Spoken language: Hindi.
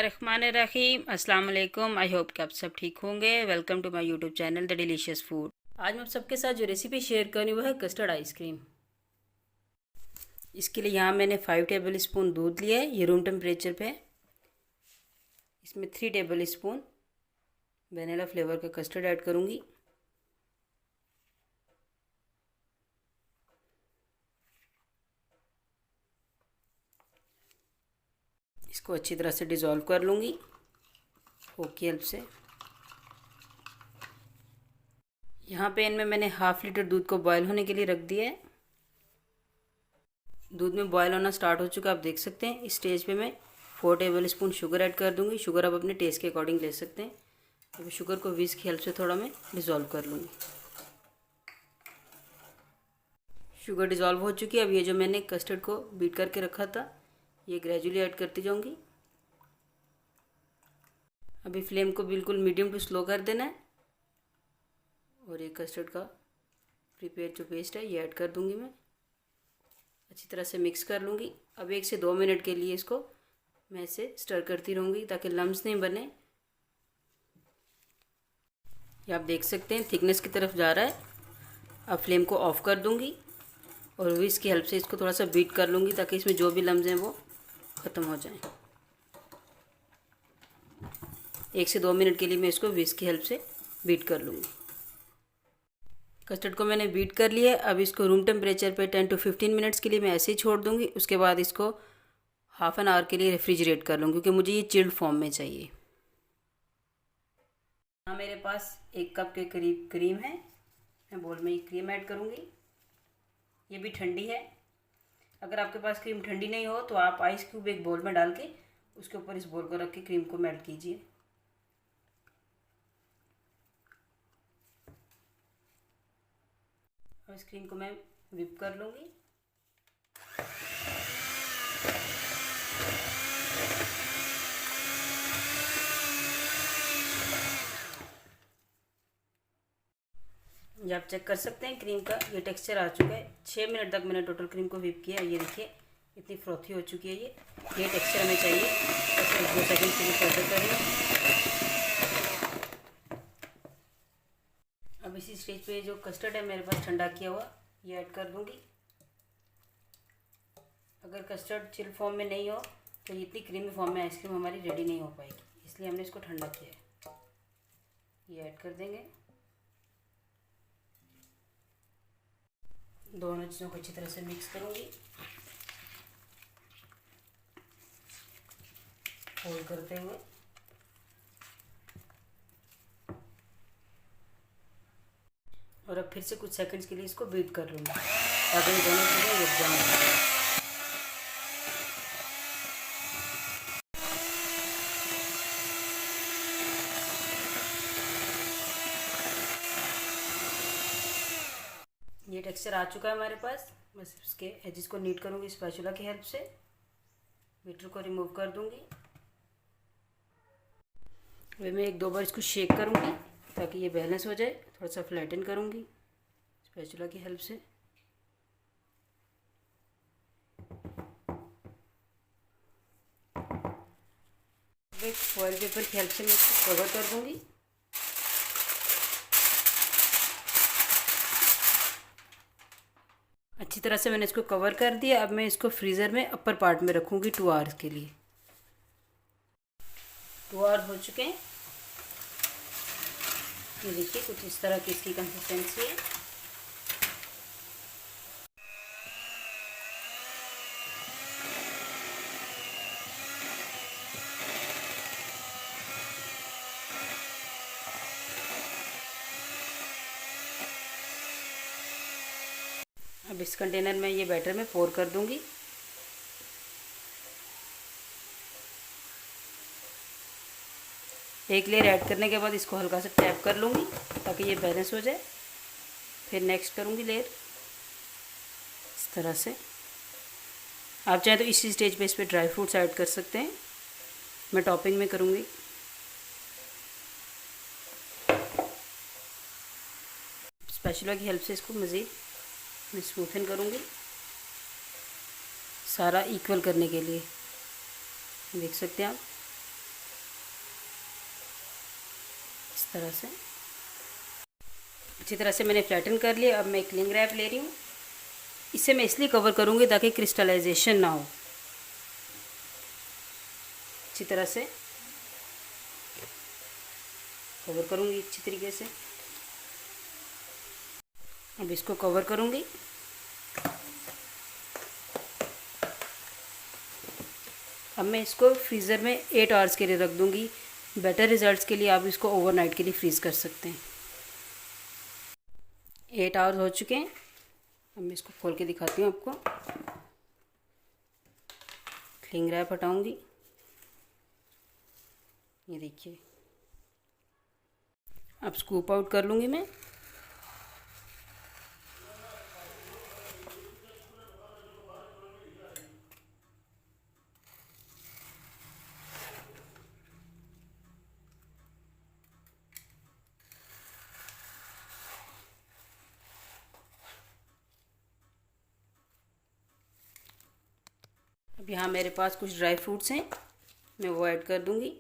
बिस्मिल्लाहिर्रहमानिर्रहीम अस्सलाम वालेकुम। आई होप कि आप सब ठीक होंगे। Welcome to my YouTube channel the delicious food. आज मैं आप सबके साथ जो रेसिपी शेयर करूँ वो है कस्टर्ड आइसक्रीम। इसके लिए यहाँ मैंने 5 टेबल स्पून दूध लिया है, ये रूम टेम्परेचर पे। इसमें 3 टेबल स्पून वनीला फ्लेवर का कस्टर्ड ऐड करूँगी। इसको अच्छी तरह से डिज़ोल्व कर लूँगी फोक की हेल्प से। यहाँ पे इनमें मैंने हाफ लीटर दूध को बॉयल होने के लिए रख दिया है। दूध में बॉयल होना स्टार्ट हो चुका है, आप देख सकते हैं। इस स्टेज पे मैं 4 टेबल स्पून शुगर ऐड कर दूंगी। शुगर आप अपने टेस्ट के अकॉर्डिंग ले सकते हैं। अभी शुगर को विस्क की हेल्प से थोड़ा मैं डिज़ोल्व कर लूँगी। शुगर डिज़ोल्व हो चुकी है। अब ये जो मैंने कस्टर्ड को बीट करके रखा था ये ग्रेजुअली ऐड करती जाऊँगी। अभी फ्लेम को बिल्कुल मीडियम टू स्लो कर देना है और ये कस्टर्ड का प्रिपेयर जो पेस्ट है ये ऐड कर दूँगी मैं। अच्छी तरह से मिक्स कर लूँगी। अब 1 से 2 मिनट के लिए इसको मैं इसे स्टर करती रहूँगी ताकि लम्स नहीं बने। ये आप देख सकते हैं थिकनेस की तरफ जा रहा है। अब फ्लेम को ऑफ कर दूँगी और विस्क की हेल्प से इसको थोड़ा सा बीट कर लूँगी ताकि इसमें जो भी लम्स हैं वो ख़त्म हो जाएं। 1 से 2 मिनट के लिए मैं इसको विस्क की हेल्प से बीट कर लूँगी। कस्टर्ड को मैंने बीट कर लिया है। अब इसको रूम टेम्परेचर पे 10 to 15 मिनट्स के लिए मैं ऐसे ही छोड़ दूँगी। उसके बाद इसको हाफ एन आवर के लिए रेफ्रिजरेट कर लूँगी क्योंकि मुझे ये चिल्ड फॉर्म में चाहिए। यहाँ मेरे पास 1 कप के करीब क्रीम है। मैं बोल में ये क्रीम ऐड करूँगी। ये भी ठंडी है। अगर आपके पास क्रीम ठंडी नहीं हो तो आप आइस क्यूब एक बोल में डाल के उसके ऊपर इस बोल को रख के क्रीम को मेल्ट कीजिए। और इस क्रीम को मैं व्हिप कर लूँगी। ये आप चेक कर सकते हैं क्रीम का ये टेक्सचर आ चुका है। 6 मिनट तक मैंने टोटल क्रीम को व्हिप किया। ये देखिए इतनी फ्रोथी हो चुकी है। ये टेक्सचर हमें चाहिए। बस 1-2 सेकंड के लिए फर्दर करें। अब इसी स्टेज पे जो कस्टर्ड है मेरे पास ठंडा किया हुआ ये ऐड कर दूंगी। अगर कस्टर्ड चिल फॉर्म में नहीं हो तो इतनी क्रीमी फॉर्म में आइसक्रीम हमारी रेडी नहीं हो पाएगी, इसलिए हमने इसको ठंडा किया है। ये ऐड कर देंगे। दोनों चीज़ों को अच्छी तरह से मिक्स करूंगी होल्ड करते हुए। और अब फिर से कुछ सेकंड्स के लिए इसको बीट कर लूँगी ताकि ये दोनों चीज़ें रुक जाएँ। ये टेक्सचर आ चुका है हमारे पास। बस इसके एजेस को नीट करूँगी स्पैचुला की हेल्प से। बीटर को रिमूव कर दूँगी। वे मैं 1-2 बार इसको शेक करूँगी ताकि ये बैलेंस हो जाए। थोड़ा सा फ्लैटन करूँगी स्पैचुला की हेल्प से। एक फॉइल पेपर की हेल्प से मैं इसको कवर कर दूँगी। अच्छी तरह से मैंने इसको कवर कर दिया। अब मैं इसको फ्रीज़र में अपर पार्ट में रखूँगी 2 आवर्स के लिए। 2 आवर हो चुके हैं। ये देखिए कुछ इस तरह की इसकी कंसिस्टेंसी है। अब इस कंटेनर में ये बैटर मैं पोर कर दूंगी। एक लेयर ऐड करने के बाद इसको हल्का सा टैप कर लूँगी ताकि ये बैलेंस हो जाए। फिर नेक्स्ट करूँगी लेयर इस तरह से। आप चाहें तो इसी स्टेज पे इस पर ड्राई फ्रूट्स ऐड कर सकते हैं। मैं टॉपिंग में करूँगी। स्पैचुला की हेल्प से इसको मज़ीद मैं स्मूथन करूँगी सारा इक्वल करने के लिए। देख सकते हैं आप तरह से अच्छी तरह से मैंने फ्लैटन कर लिया। अब मैं क्लिंग रैप ले रही हूँ। इसे मैं इसलिए कवर करूँगी ताकि क्रिस्टलाइजेशन ना हो। अच्छी तरह से कवर करूँगी अच्छी तरीके से। अब इसको कवर करूँगी। अब मैं इसको फ्रीज़र में 8 आवर्स के लिए रख दूँगी। बेटर रिजल्ट्स के लिए आप इसको ओवरनाइट के लिए फ्रीज़ कर सकते हैं। 8 आवर्स हो चुके हैं। अब मैं इसको खोल के दिखाती हूँ आपको। क्लिंग रैप हटाऊँगी। ये देखिए, अब स्कूप आउट कर लूँगी मैं। अब यहाँ मेरे पास कुछ ड्राई फ्रूट्स हैं, मैं वो ऐड कर दूँगी।